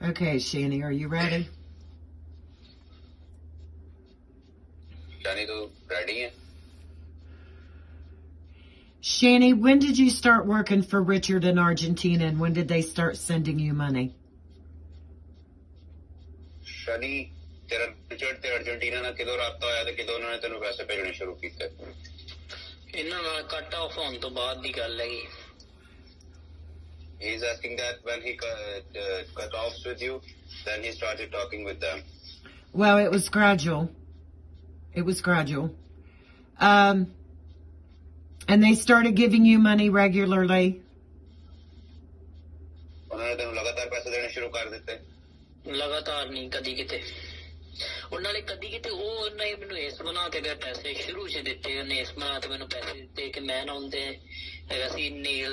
Okay, Shani, are you ready? Shani, tu ready hai? Shani, when did you start working for Richard in Argentina, and when did they start sending you money? Shani, tera Richard te Argentina na kido raabta hoya te kido unhone tenu paise bhejne shuru kite? Inna naal cut off hon to baad di gall hai. He is asking that when he cut off with you, then he started talking with them. Well, it was gradual. It was gradual. And they started giving you money regularly? Unhone tenu lagatar paise dene shuru kar ditte? Lagatar nahi, kadi kite. ਉਹਨਾਂ ਨੇ ਕਦੀ ਕਿਤੇ ਉਹ ਉਹਨਾਂ ਨੇ ਮੈਨੂੰ ਇਸ ਬਣਾ ਕੇ ਪੈਸੇ ਸ਼ੁਰੂ 'ਚ ਦਿੱਤੇ, ਉਹਨੇ ਇਸ ਬਣਾ ਕੇ ਮੈਨੂੰ ਪੈਸੇ ਦਿੱਤੇ ਕਿ ਮੈਂ ਨਾ ਹੁੰਦੇ ਹੈਗਾ ਸੀ ਨੇਲ